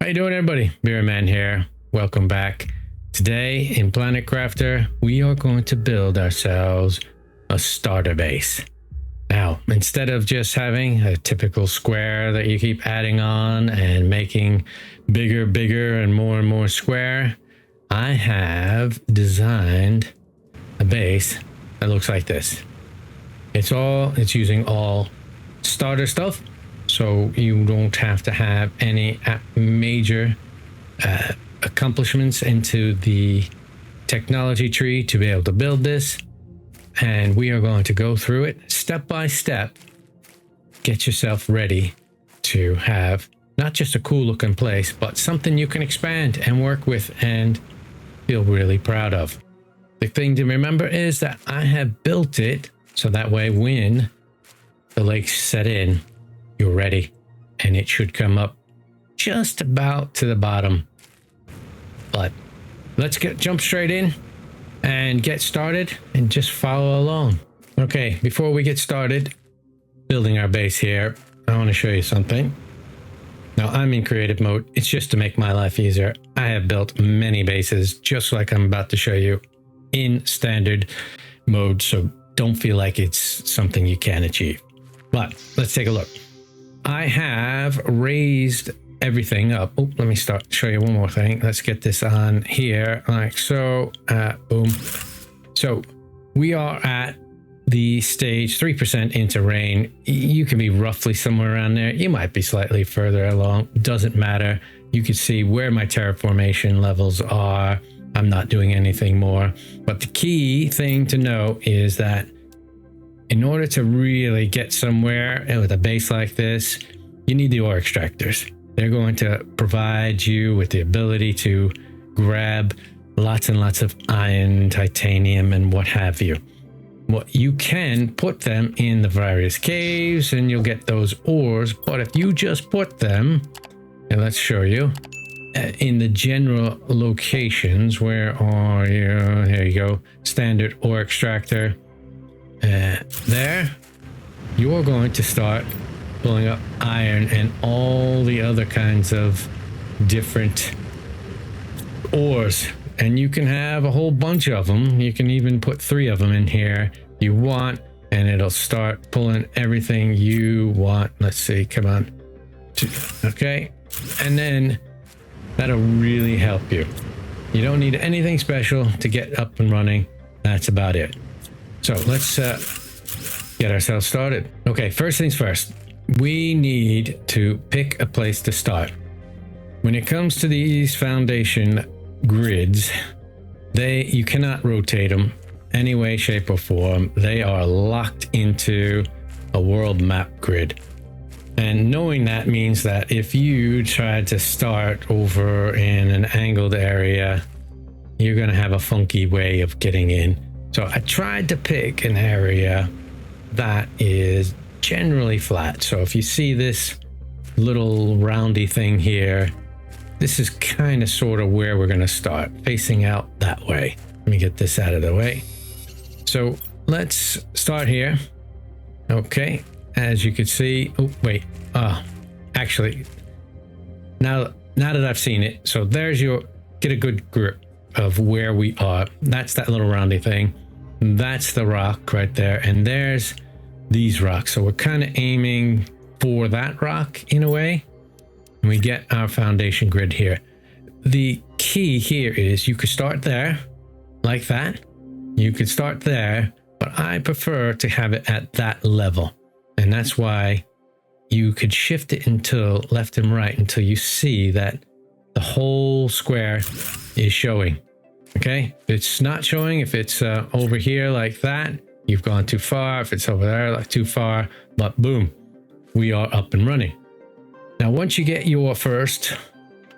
How you doing, everybody? Beerman here. Welcome back. Today in Planet Crafter, we are going to build ourselves a starter base. Now, instead of just having a typical square that you keep adding on and making bigger and more square, I have designed a base that looks like this. It's using all starter stuff, so you don't have to have any major accomplishments into the technology tree to be able to build this. And we are going to go through it step by step. Get yourself ready to have not just a cool looking place, but something you can expand and work with and feel really proud of. The thing to remember is that I have built it so that way when the lakes set in, you're ready, and it should come up just about to the bottom. But let's jump straight in and get started and just follow along. Okay, before we get started building our base here, I want to show you something. Now, I'm in creative mode. It's just to make my life easier. I have built many bases just like I'm about to show you in standard mode, so don't feel like it's something you can't achieve. But let's take a look. I have raised everything up. Oh, let me show you one more thing. Let's get this on here like so. Boom. So we are at the stage 3% into rain. You can be roughly somewhere around there. You might be slightly further along. Doesn't matter. You can see where my terraformation levels are. I'm not doing anything more. But the key thing to know is that in order to really get somewhere with a base like this, you need the ore extractors. They're going to provide you with the ability to grab lots and lots of iron, titanium, and what have you. Well, you can put them in the various caves and you'll get those ores, but if you just put them, and let's show you, in the general locations, where are you? Here you go, standard ore extractor. There, you're going to start pulling up iron and all the other kinds of different ores, and you can have a whole bunch of them. You can even put 3 of them in here you want, and it'll start pulling everything you want. Let's see, come on. Okay, and then that'll really help you. You don't need anything special to get up and running. That's about it. So let's get ourselves started. Okay, first things first, we need to pick a place to start. When it comes to these foundation grids, you cannot rotate them any way, shape, or form. They are locked into a world map grid. And knowing that means that if you try to start over in an angled area, you're going to have a funky way of getting in. So I tried to pick an area that is generally flat. So if you see this little roundy thing here, this is kind of sort of where we're going to start, facing out that way. Let me get this out of the way. So let's start here. Okay, as you can see, oh wait, actually, now that I've seen it, so there's get a good grip of where we are. That's that little roundy thing. That's the rock right there, and there's these rocks. So we're kind of aiming for that rock in a way, and we get our foundation grid here. The key here is you could start there like that. You could start there, but I prefer to have it at that level, and that's why you could shift it until left and right until you see that the whole square is showing. Okay, if it's not showing, if it's over here like that, you've gone too far. If it's over there, like too far, but boom, we are up and running. Now, once you get your first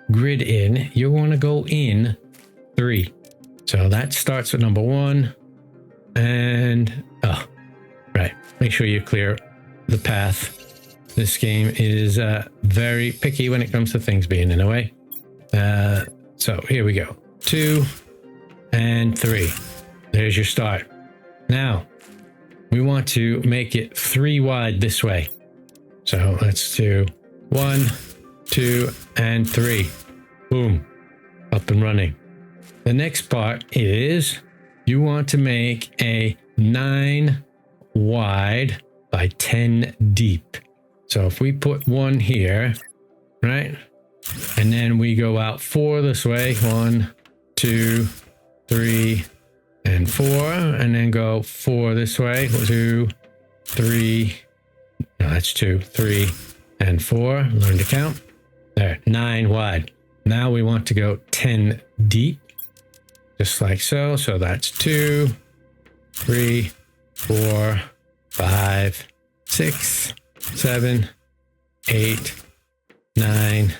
grid in, you're going to go in 3. So that starts with number 1. And, right, make sure you clear the path. This game is very picky when it comes to things being in the way. So here we go. 2 and 3. There's your start. Now, we want to make it 3 wide this way. So let's do 1, 2, and 3. Boom. Up and running. The next part is you want to make a 9 wide by 10 deep. So if we put one here, right? And then we go out 4 this way. 1, 2, 3, and 4. And then go 4 this way. 2, 3. No, that's 2, 3, and 4. Learn to count. There, 9 wide. Now we want to go 10 deep. Just like so. So that's 2, 3, 4, 5, 6, 7, 8, 9,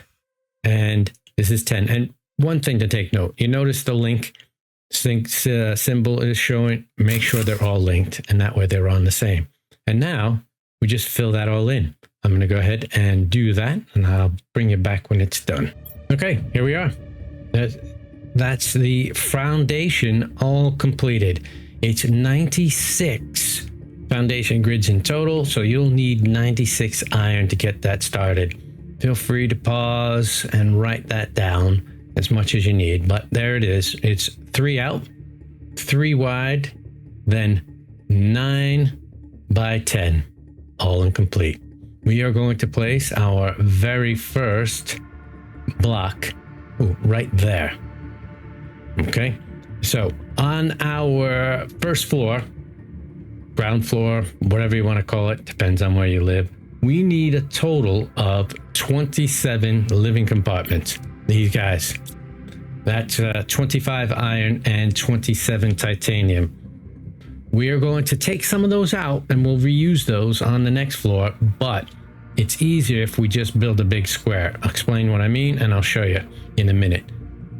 and this is 10. And one thing to take note, you notice the link symbol is showing. Make sure they're all linked, and that way they're on the same. And now we just fill that all in. I'm going to go ahead and do that, and I'll bring you back when it's done. Okay, here we are. That's the foundation all completed. It's 96 foundation grids in total, so you'll need 96 iron to get that started. Feel free to pause and write that down as much as you need, but there it is. It's 3 out, 3 wide, then 9 by 10, all incomplete. We are going to place our very first block right there. Okay, so on our first floor, ground floor, whatever you want to call it, depends on where you live, we need a total of 27 living compartments. These guys, that's 25 iron and 27 titanium. We are going to take some of those out and we'll reuse those on the next floor, but it's easier if we just build a big square. I'll explain what I mean and I'll show you in a minute.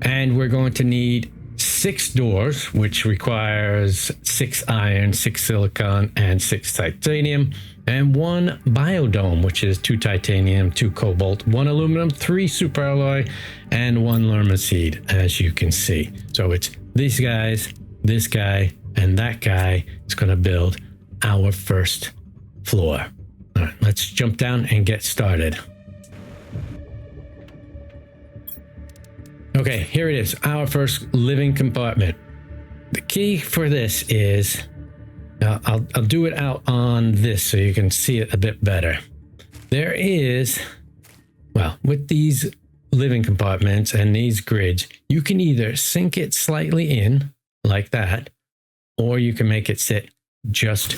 And we're going to need 6 doors, which requires 6 iron, 6 silicon, and 6 titanium, and 1 biodome, which is 2 titanium, 2 cobalt, 1 aluminum, 3 superalloy, and 1 lerma seed, as you can see. So it's these guys, this guy, and that guy is going to build our first floor. All right, let's jump down and get started. Okay, here it is, our first living compartment. The key for this is, I'll do it out on this so you can see it a bit better. There is, well, with these living compartments and these grids, you can either sink it slightly in like that, or you can make it sit just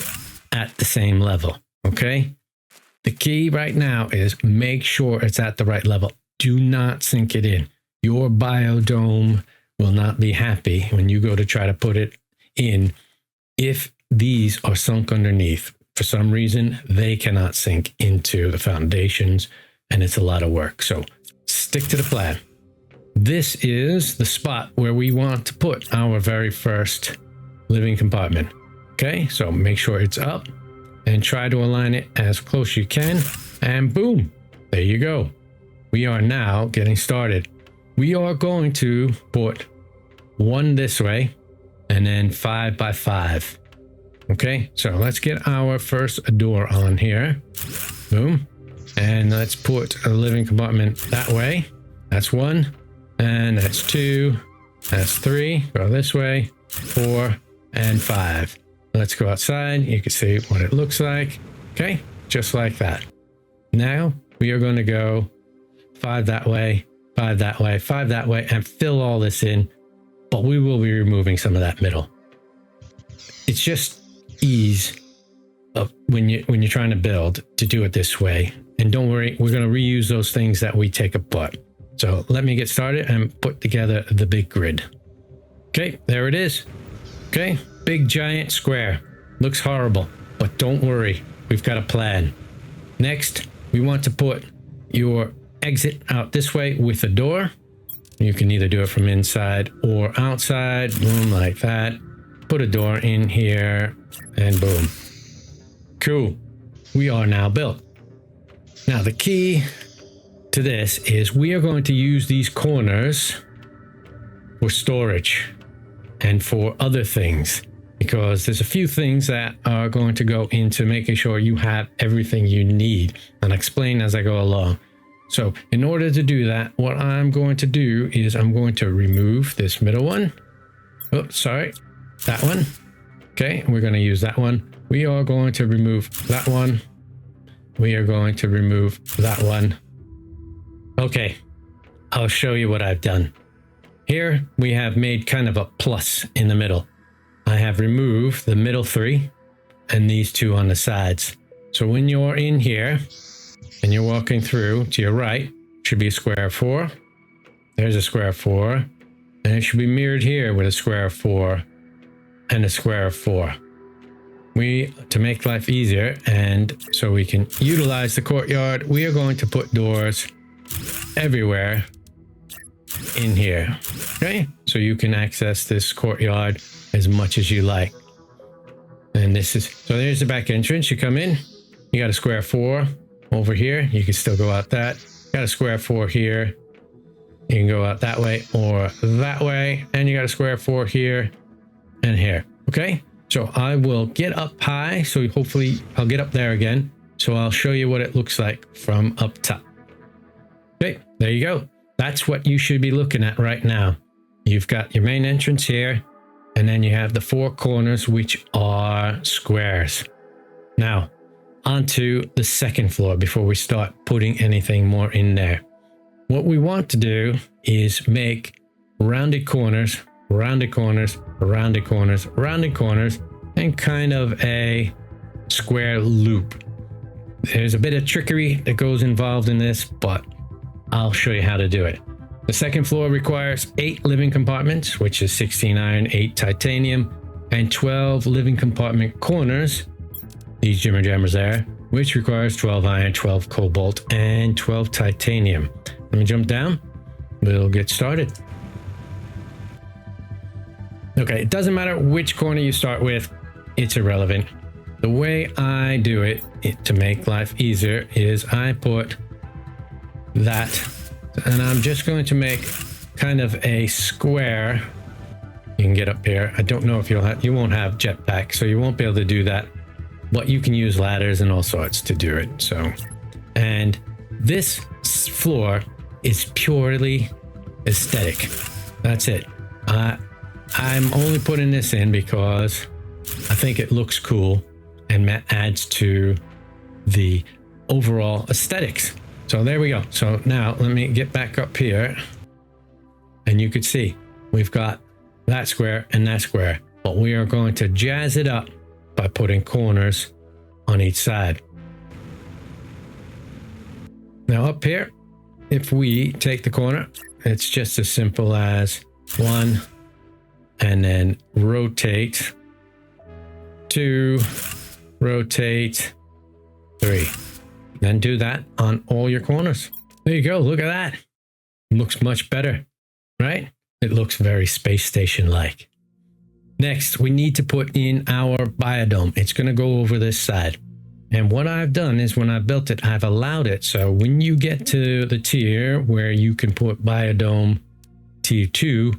at the same level, okay? The key right now is make sure it's at the right level. Do not sink it in. Your biodome will not be happy when you go to try to put it in if these are sunk underneath. For some reason, they cannot sink into the foundations, and it's a lot of work. So stick to the plan. This is the spot where we want to put our very first living compartment. Okay, so make sure it's up and try to align it as close as you can. And boom, there you go. We are now getting started. We are going to put 1 this way and then 5 by 5. Okay, so let's get our first door on here. Boom. And let's put a living compartment that way. That's 1. And that's 2. That's 3. Go this way. 4 and 5. Let's go outside. You can see what it looks like. Okay, just like that. Now we are going to go 5 that way, 5 that way, 5 that way, and fill all this in, but we will be removing some of that middle. It's just ease of when you're trying to build to do it this way. And don't worry, we're going to reuse those things that we take apart. So let me get started and put together the big grid. Okay, there it is. Okay, big giant square. Looks horrible, but don't worry, we've got a plan. Next, we want to put your exit out this way with a door. You can either do it from inside or outside. Boom, like that. Put a door in here and boom. Cool. We are now built. Now the key to this is we are going to use these corners for storage and for other things, because there's a few things that are going to go into making sure you have everything you need, and I'll explain as I go along. So in order to do that, what I'm going to do is I'm going to remove this middle one. Oh, sorry, that one. Okay, we're going to use that one. We are going to remove that one. We are going to remove that one. Okay, I'll show you what I've done. Here we have made kind of a plus in the middle. I have removed the middle three and these two on the sides. So when you're in here and you're walking through to your right, should be a square of 4. There's a square of 4. And it should be mirrored here with a square of 4 and a square of 4. To make life easier and so we can utilize the courtyard, we are going to put doors everywhere in here. Okay, so you can access this courtyard as much as you like. And this is, so there's the back entrance. You come in, you got a square of 4 over here. You can still go out that. Got a square of 4 here. You can go out that way or that way. And you got a square of 4 here and here. Okay, so I will get up high. So hopefully I'll get up there again. So I'll show you what it looks like from up top. Okay, there you go. That's what you should be looking at right now. You've got your main entrance here, and then you have the 4 corners, which are squares. Now, onto the second floor before we start putting anything more in there. What we want to do is make rounded corners, rounded corners, rounded corners, rounded corners, and kind of a square loop. There's a bit of trickery that goes involved in this, but I'll show you how to do it. The second floor requires 8 living compartments, which is 16 iron, 8 titanium, and 12 living compartment corners, these jimmer jammers there, which requires 12 iron, 12 cobalt, and 12 titanium. Let me jump down. We'll get started. Okay, it doesn't matter which corner you start with, it's irrelevant. The way I do it to make life easier is I put that, and I'm just going to make kind of a square. You can get up here. I don't know if you won't have jetpack, so you won't be able to do that, but you can use ladders and all sorts to do it. So, and this floor is purely aesthetic. That's it. I'm only putting this in because I think it looks cool and adds to the overall aesthetics. So there we go. So now let me get back up here, and you could see we've got that square and that square, but we are going to jazz it up by putting corners on each side. Now up here, if we take the corner, it's just as simple as 1 and then rotate, 2, rotate, 3. Then do that on all your corners. There you go. Look at that. It looks much better, right? It looks very space station-like. Next, we need to put in our biodome. It's going to go over this side. And what I've done is when I built it, I've allowed it. So when you get to the tier where you can put biodome tier 2,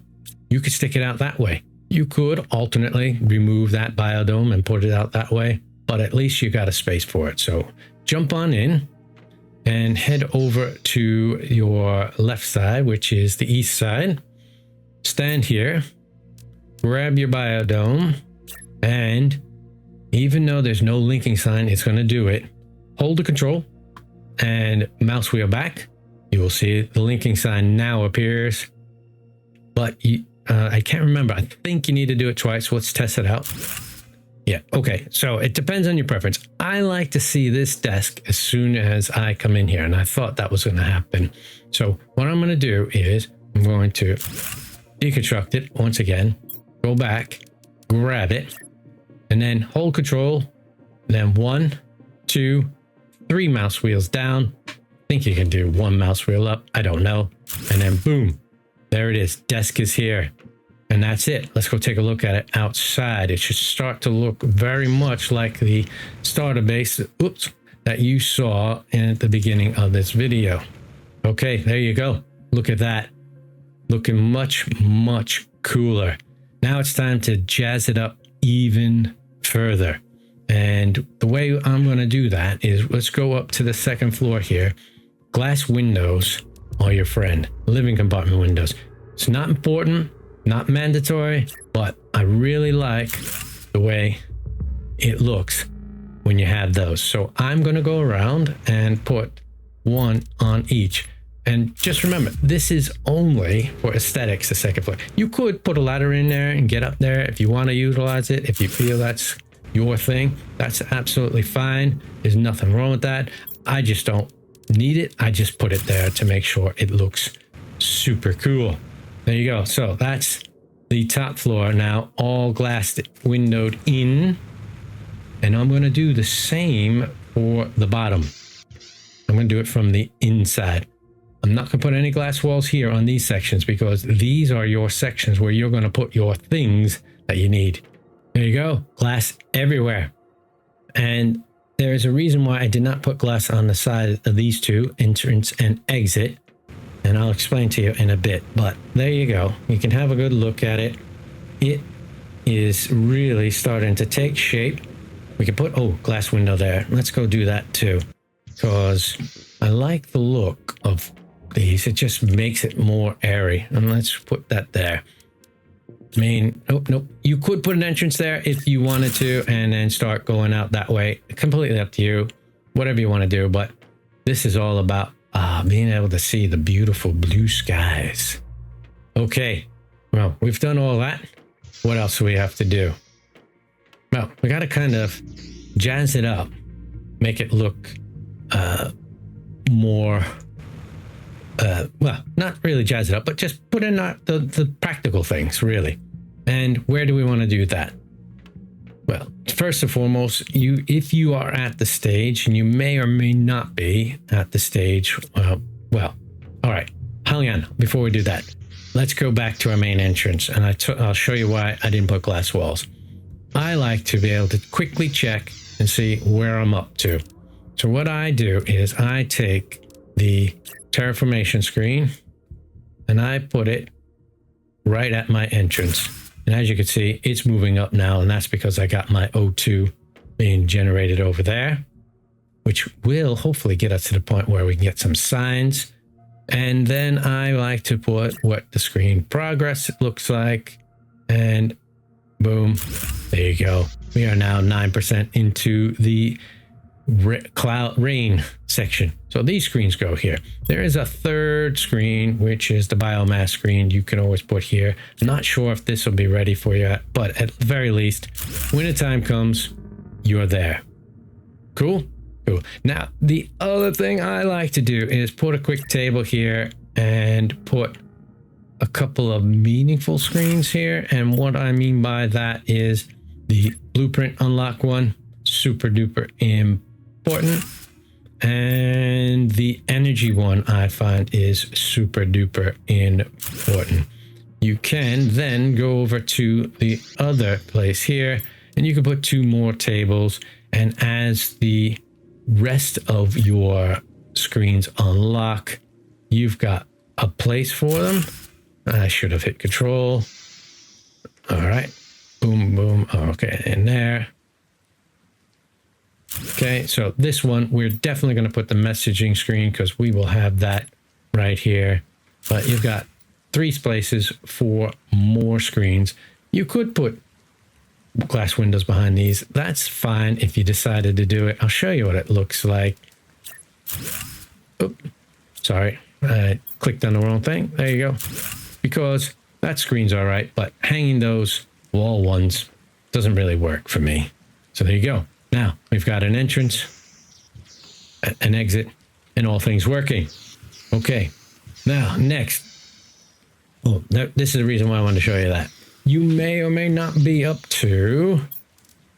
you could stick it out that way. You could alternately remove that biodome and put it out that way, but at least you got a space for it. So jump on in and head over to your left side, which is the east side. Stand here, grab your biodome, and even though there's no linking sign, it's going to do it. Hold the control and mouse wheel back. You will see the linking sign now appears, but I can't remember. I think you need to do it twice. Let's test it out. Yeah, okay, so it depends on your preference. I like to see this desk as soon as I come in here, and I thought that was going to happen. So what I'm going to do is I'm going to deconstruct it once again, go back, grab it, and then hold control, then 1, 2, 3 mouse wheels down. I think you can do 1 mouse wheel up, I don't know. And then boom, there it is, desk is here. And that's it. Let's go take a look at it outside. It should start to look very much like the starter base, that you saw at the beginning of this video. Okay, there you go. Look at that. Looking much, much cooler. Now it's time to jazz it up even further. And the way I'm going to do that is let's go up to the second floor here. glass windows are your friend. Living compartment windows. It's not important, not mandatory, but I really like the way it looks when you have those. So I'm going to go around and put one on each. And just remember, this is only for aesthetics, the second floor. You could put a ladder in there and get up there if you want to utilize it. If you feel that's your thing, that's absolutely fine. There's nothing wrong with that. I just don't need it. I just put it there to make sure it looks super cool. There you go. So that's the top floor now, all glass windowed in. And I'm going to do the same for the bottom. I'm going to do it from the inside. I'm not going to put any glass walls here on these sections because these are your sections where you're going to put your things that you need. There you go. Glass everywhere. And there is a reason why I did not put glass on the side of these two, entrance and exit. And I'll explain to you in a bit. But there you go. You can have a good look at it. It is really starting to take shape. We can put, glass window there. Let's go do that too. Because I like the look of these. It just makes it more airy. And let's put that there. I mean, nope. You could put an entrance there if you wanted to and then start going out that way. Completely up to you. Whatever you want to do. But this is all about being able to see the beautiful blue skies. Okay. Well, we've done all that. What else do we have to do? Well, we got to kind of jazz it up. Make it look more... well, not really jazz it up, but just put in the practical things, really. And where do we want to do that? Well, first and foremost, if you are at the stage, and you may or may not be at the stage, well, all right, hang on, before we do that, let's go back to our main entrance, and I'll show you why I didn't put glass walls. I like to be able to quickly check and see where I'm up to. So what I do is I take the terraformation screen and I put it right at my entrance. And as you can see, it's moving up now, and that's because I got my O2 being generated over there, which will hopefully get us to the point where we can get some signs. And then I like to put what the screen progress looks like, and boom, there you go. We are now 9% into the cloud rain section. So these screens go here. There is a third screen, which is the biomass screen. You can always put here. I'm not sure if this will be ready for you, but at the very least, when the time comes, you're there. Cool? Cool. Now, the other thing I like to do is put a quick table here and put a couple of meaningful screens here. And what I mean by that is the blueprint unlock one, super duper important. And the energy one I find is super duper important. You can then go over to the other place here and you can put two more tables. And as the rest of your screens unlock, you've got a place for them. I should have hit control. All right. Boom, boom. Okay, in there. Okay, so this one, we're definitely going to put the messaging screen because we will have that right here. But you've got 3 spaces for more screens. You could put glass windows behind these. That's fine if you decided to do it. I'll show you what it looks like. Oop, sorry, I clicked on the wrong thing. There you go. Because that screen's all right, but hanging those wall ones doesn't really work for me. So there you go. Now we've got an entrance, an exit, and all things working. Okay, now next. Oh, this is the reason why I wanted to show you that. You may or may not be up to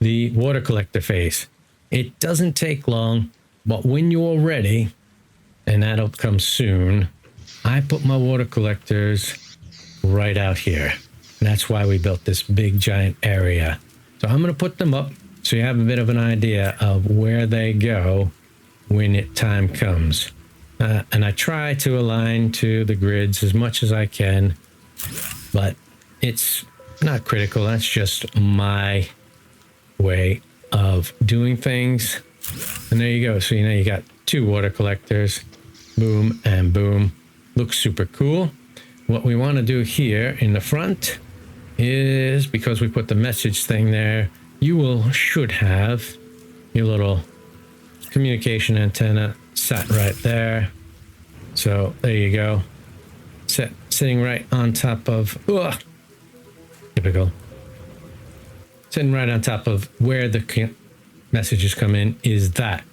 the water collector phase. It doesn't take long, but when you're ready, and that'll come soon, I put my water collectors right out here. And that's why we built this big giant area. So I'm going to put them up so you have a bit of an idea of where they go when time comes. And I try to align to the grids as much as I can, but it's not critical. That's just my way of doing things. And there you go. So you got 2 water collectors. boom, and boom. Looks super cool. What we want to do here in the front is, because we put the message thing there, should have your little communication antenna sat right there. So there you go. Sitting right on top of, typical. Sitting right on top of where the messages come in is that.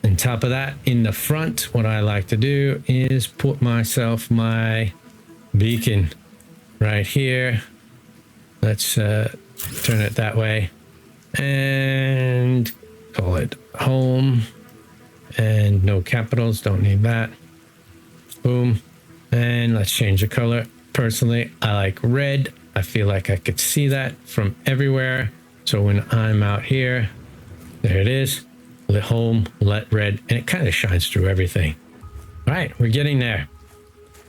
On top of that, in the front, what I like to do is put myself my beacon right here. Let's turn it that way and call it home, and no capitals, don't need that. Boom. And let's change the color. Personally, I like red. I feel like I could see that from everywhere. So when I'm out here, there it is. Let home, let red, and it kind of shines through everything. All right, we're getting there.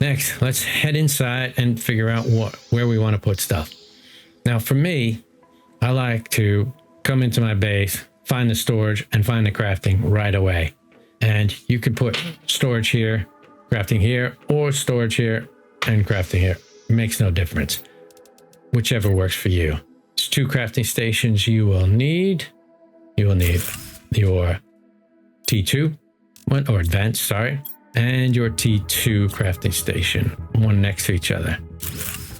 Next, let's head inside and figure out where we want to put stuff. Now, for me, I like to come into my base, find the storage, and find the crafting right away. And you could put storage here, crafting here, or storage here and crafting here. It makes no difference. Whichever works for you. There's 2 crafting stations you will need. You will need your T2 one, or advanced, sorry, and your T2 crafting station, one next to each other.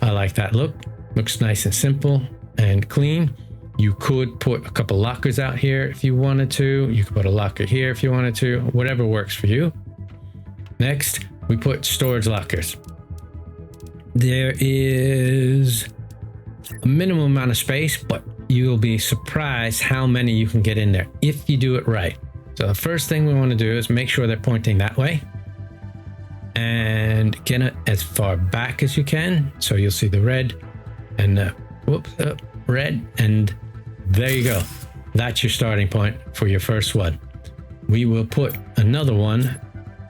I like that look. Looks nice and simple and clean. You could put a couple lockers out here if you wanted to. You could put a locker here if you wanted to. Whatever works for you. Next, we put storage lockers. There is a minimum amount of space, but you'll be surprised how many you can get in there if you do it right. So the first thing we want to do is make sure they're pointing that way and get it as far back as you can. So you'll see the red and the red, and there you go. That's your starting point for your first one. We will put another one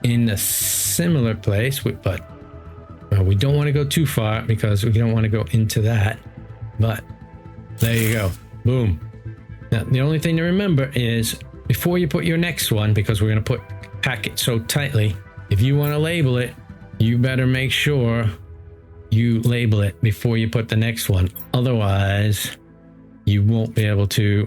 in a similar place, but we don't want to go too far because we don't want to go into that. But there you go. Boom. Now, the only thing to remember is before you put your next one, because we're going to pack it so tightly, if you want to label it, you better make sure you label it before you put the next one. Otherwise, you won't be able to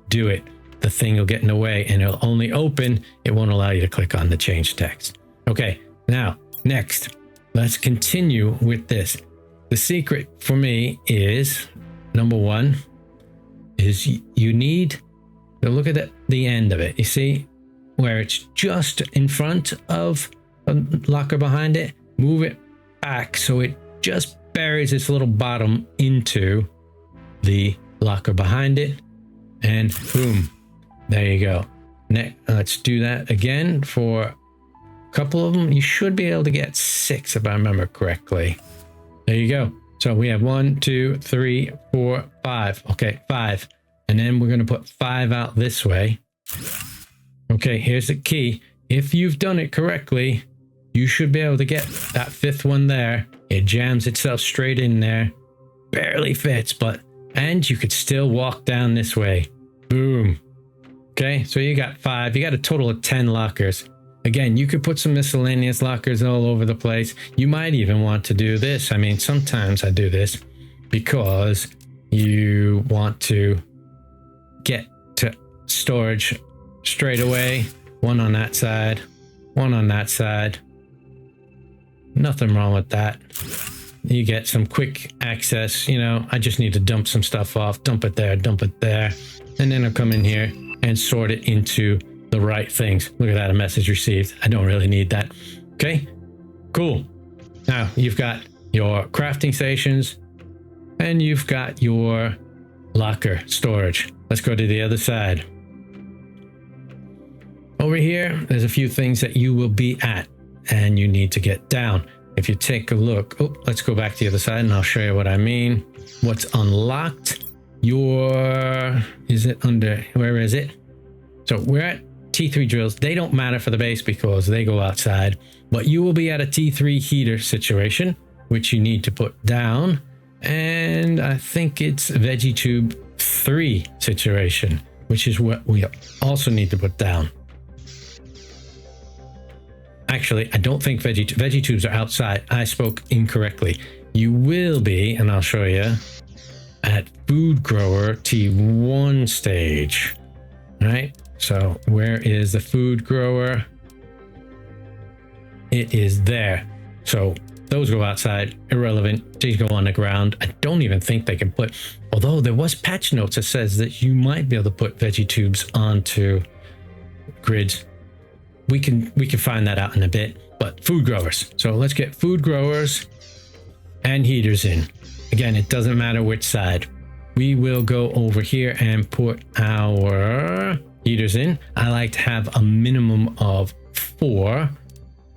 do it. The thing will get in the way and it'll only open. It won't allow you to click on the change text. Okay, now, next, let's continue with this. The secret for me is, number one, is you need to look at the end of it. You see where it's just in front of a locker behind it? Move it back so it just buries its little bottom into the locker behind it, and boom, there you go. Let's do that again for a couple of them. You should be able to get 6 if I remember correctly. There you go. So we have 1, 2, 3, 4, 5. Okay, 5. And then we're going to put 5 out this way. Okay, here's the key. If you've done it correctly, you should be able to get that 5th one there. It jams itself straight in there. Barely fits, and you could still walk down this way. Boom. Okay, so you got 5. You got a total of 10 lockers. Again, you could put some miscellaneous lockers all over the place. You might even want to do this. I mean, sometimes I do this because you want to get to storage straight away. One on that side, one on that side. Nothing wrong with that. You get some quick access. You know, I just need to dump some stuff off, dump it there, and then I'll come in here and sort it into the right things. Look at that, a message received. I don't really need that. Okay, cool. Now you've got your crafting stations and you've got your locker storage. Let's go to the other side. Over here, there's a few things that you will be at and you need to get down. If you take a look, let's go back to the other side and I'll show you what I mean. What's unlocked? Is it under, where is it? So we're at T3 drills. They don't matter for the base because they go outside, but you will be at a T3 heater situation, which you need to put down. And I think it's Veggie Tube 3 situation, which is what we also need to put down. Actually, I don't think veggie tubes are outside. I spoke incorrectly. You will be, and I'll show you, at food grower T1 stage. Right? So where is the food grower? It is there. So those go outside, irrelevant. These go on the ground. I don't even think they can put, although there was patch notes that says that you might be able to put veggie tubes onto grids. We can find that out in a bit, but food growers. So let's get food growers and heaters in. Again, it doesn't matter which side. We will go over here and put our heaters in. I like to have a minimum of 4.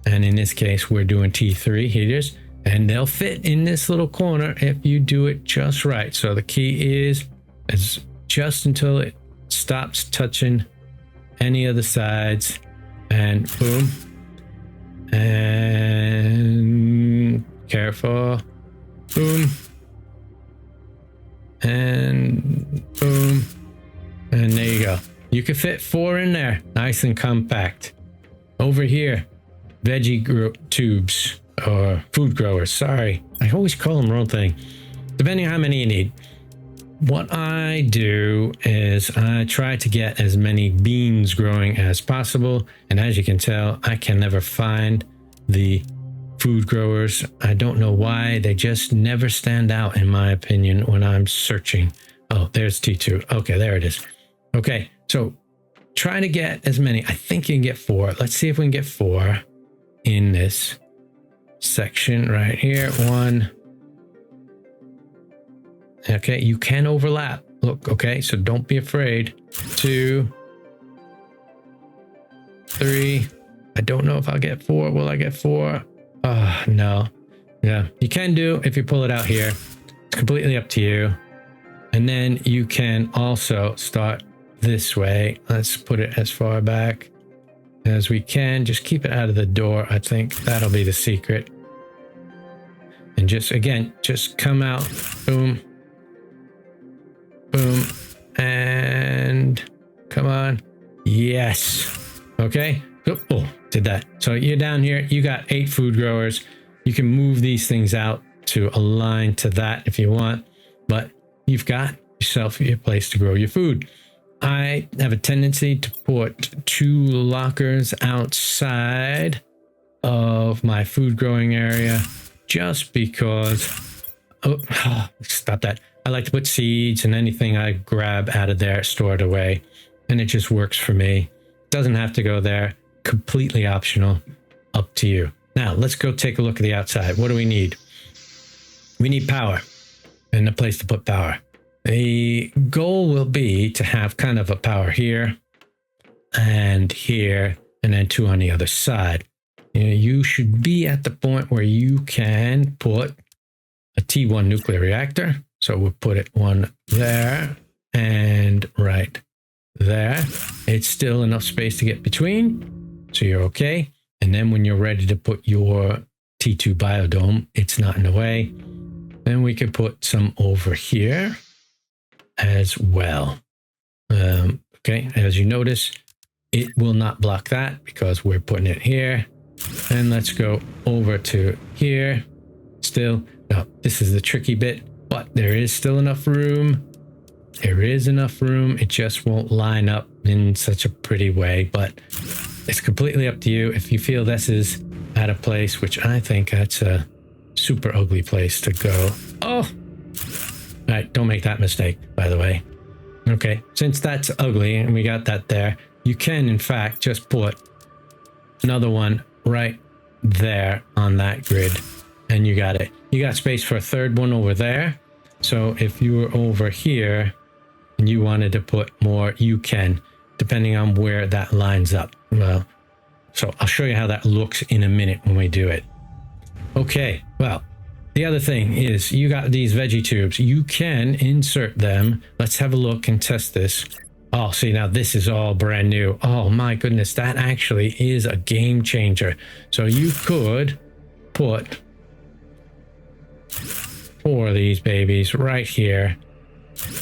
And in this case, we're doing T3 heaters, and they'll fit in this little corner if you do it just right. So the key is just until it stops touching any of the sides, and boom, and careful, boom, and boom, and there you go. You can fit 4 in there, nice and compact. Over here, veggie tubes, or food growers, sorry, I always call them the wrong thing, depending on how many you need. What I do is I try to get as many beans growing as possible, and as you can tell, I can never find the food growers. I don't know why, they just never stand out in my opinion when I'm searching. Oh, there's T2. Okay, there it is. Okay, so try to get as many. I think you can get 4. Let's see if we can get 4 in this section right here. 1. Okay, you can overlap. Look, okay, so don't be afraid. 2, 3. I don't know if I'll get 4. Will I get 4? Oh, no. Yeah, you can do if you pull it out here. It's completely up to you. And then you can also start this way. Let's put it as far back as we can. Just keep it out of the door. I think that'll be the secret. And just, again, just come out. Boom. Boom. And come on. Yes. Okay. Oh, did that. So you're down here. You got 8 food growers. You can move these things out to align to that if you want, but you've got yourself your place to grow your food. I have a tendency to put 2 lockers outside of my food growing area just because, stop that. I like to put seeds and anything I grab out of there, store it away, and it just works for me. Doesn't have to go there. Completely optional. Up to you. Now, let's go take a look at the outside. What do we need? We need power and a place to put power. The goal will be to have kind of a power here and here, and then 2 on the other side. You should be at the point where you can put a T1 nuclear reactor. So we'll put it 1 there and right there. It's still enough space to get between, so you're okay. And then when you're ready to put your T2 biodome, it's not in the way. Then we could put some over here as well. Okay, as you notice, it will not block that because we're putting it here. And let's go over to here. Still, now this is the tricky bit, but there is still enough room. There is enough room. It just won't line up in such a pretty way, but it's completely up to you. If you feel this is at a place, which I think that's a super ugly place to go. Oh, all right, don't make that mistake, by the way. Okay, since that's ugly and we got that there, you can in fact just put another one right there on that grid, and you got it. You got space for a 3rd one over there. So if you were over here and you wanted to put more, you can, depending on where that lines up. Well, so I'll show you how that looks in a minute when we do it. Okay, well, the other thing is you got these veggie tubes. You can insert them. Let's have a look and test this. Oh, see, now this is all brand new. Oh my goodness, that actually is a game changer. So you could put 4 of these babies right here.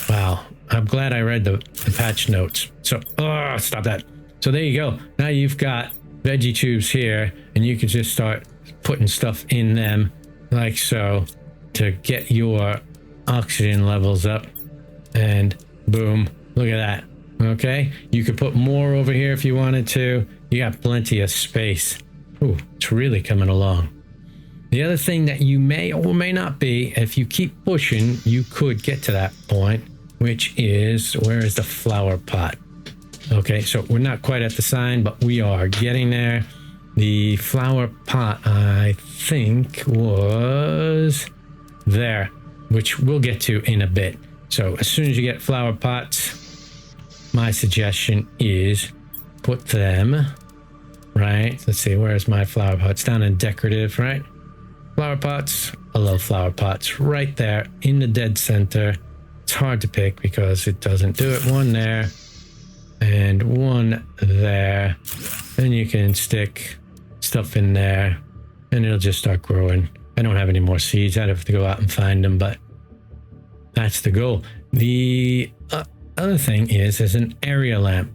Wow, I'm glad I read the patch notes. So, oh, stop that. So there you go. Now you've got veggie tubes here, and you can just start putting stuff in them like so to get your oxygen levels up. And boom, look at that. Okay, you could put more over here if you wanted to. You got plenty of space. Ooh, it's really coming along. The other thing that you may or may not be, if you keep pushing, you could get to that point, which is, where is the flower pot? Okay, so we're not quite at the sign, but we are getting there. The flower pot, I think, was there, which we'll get to in a bit. So as soon as you get flower pots, my suggestion is put them, right? Let's see, where's my flower pots? Down in decorative, right? Flower pots. I love flower pots. Right there in the dead center. It's hard to pick because it doesn't do it. One there and one there. Then you can stick stuff in there and it'll just start growing. I don't have any more seeds. I'd have to go out and find them, but that's the goal. The other thing is there's an area lamp,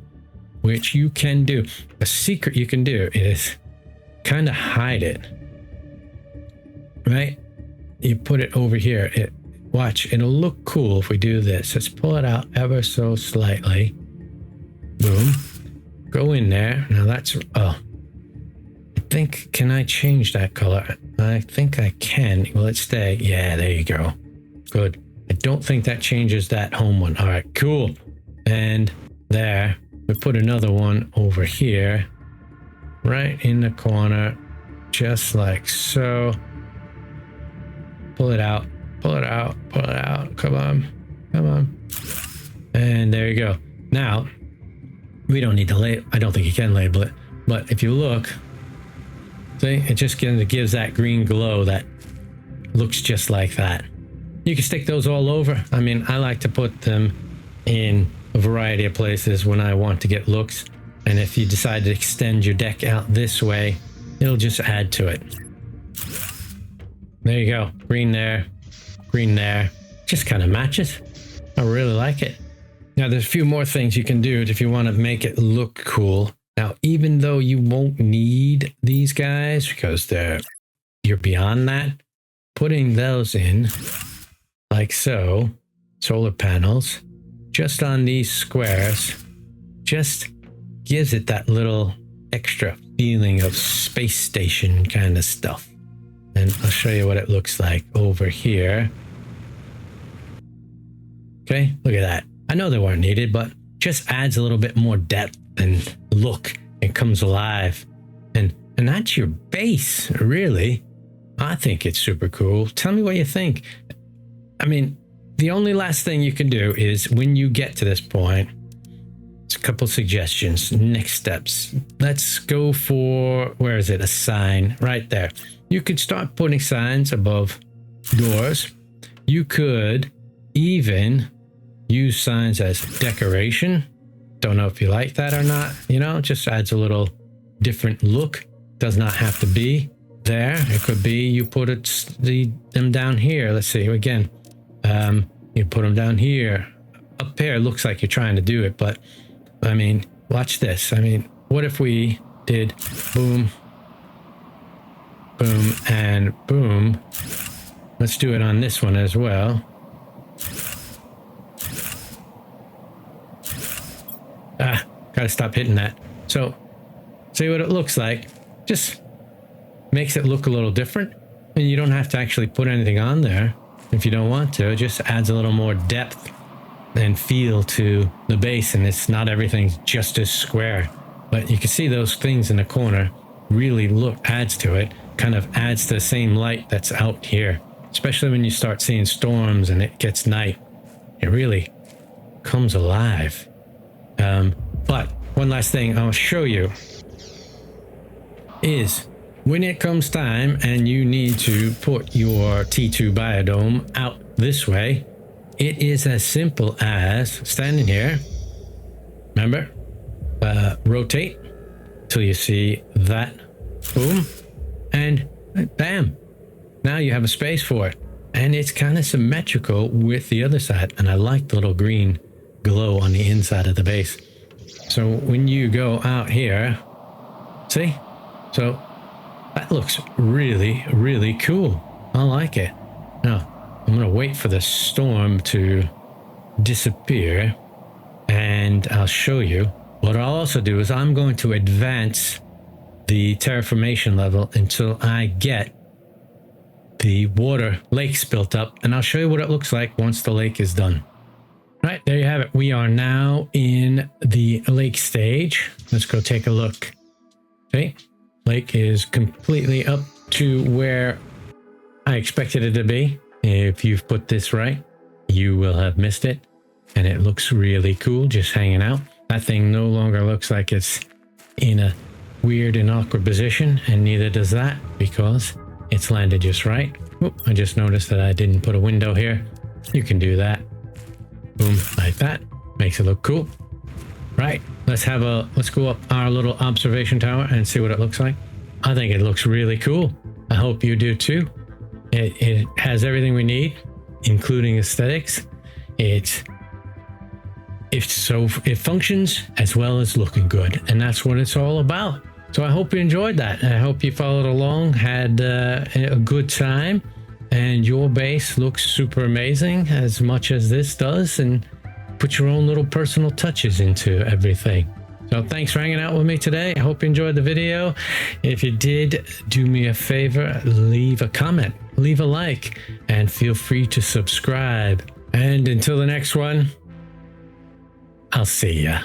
which you can do. A secret you can do is kind of hide it. Right? You put it over here. Watch, it'll look cool if we do this. Let's pull it out ever so slightly. Boom. Go in there. Now that's, oh, I think, can I change that color? I think I can. Will it stay? Yeah, there you go. Good. I don't think that changes that home one. All right, cool. And there, we put another one over here, right in the corner, just like so. Pull it out, pull it out, pull it out. Come on, come on. And there you go. Now, we don't need to label. I don't think you can label it, but if you look, see, it just kind of gives that green glow that looks just like that. You can stick those all over. I mean, I like to put them in a variety of places when I want to get looks. And if you decide to extend your deck out this way, it'll just add to it. There you go. Green there, green there. Just kind of matches. I really like it. Now, there's a few more things you can do if you want to make it look cool. Now, even though you won't need these guys because you're beyond that, putting those in like so, solar panels, just on these squares, just gives it that little extra feeling of space station kind of stuff. And I'll show you what it looks like over here. Okay, look at that. I know they weren't needed, but just adds a little bit more depth and look. It comes alive. And that's your base, really. I think it's super cool. Tell me what you think. I mean, the only last thing you can do is when you get to this point, it's a couple suggestions, next steps. Let's go for, where is it? A sign right there. You could start putting signs above doors. You could even use signs as decoration. Don't know if you like that or not. You know, it just adds a little different look. Does not have to be there. It could be you put them down here. Let's see again. You put them down here. Up there looks like you're trying to do it, but I mean, watch this. I mean, what if we did boom, boom, and boom? Let's do it on this one as well. Gotta stop hitting that. So, see what it looks like. Just makes it look a little different. And you don't have to actually put anything on there if you don't want to. It just adds a little more depth and feel to the base, and it's not everything's just as square. But you can see those things in the corner really adds to it, kind of adds to the same light that's out here, especially when you start seeing storms and it gets night. It really comes alive. But one last thing I'll show you is when it comes time and you need to put your T2 biodome out this way, it is as simple as standing here. Remember, rotate till you see that, boom, and bam. Now you have a space for it, and it's kind of symmetrical with the other side. And I like the little green glow on the inside of the base. So when you go out here, See? So that looks really, really cool. I like it. Now, I'm going to wait for the storm to disappear, and I'll show you. What I'll also do is I'm going to advance the terraformation level until I get the water lakes built up, and I'll show you what it looks like once the lake is done. All right, there you have it. We are now in the lake stage. Let's go take a look. Okay, lake is completely up to where I expected it to be. If you've put this right, you will have missed it. And it looks really cool just hanging out. That thing no longer looks like it's in a weird and awkward position, and neither does that because it's landed just right. Oop, I just noticed that I didn't put a window here. You can do that. Boom, like that. Makes it look cool. Right, let's go up our little observation tower and see what it looks like. I think it looks really cool. I hope you do too. It has everything we need, including aesthetics. It functions as well as looking good, and that's what it's all about. So I hope you enjoyed that. I hope you followed along, had a good time, and your base looks super amazing as much as this does, and put your own little personal touches into everything. So thanks for hanging out with me today. I hope you enjoyed the video. If you did, do me a favor, leave a comment, leave a like, and feel free to subscribe. And until the next one, I'll see ya.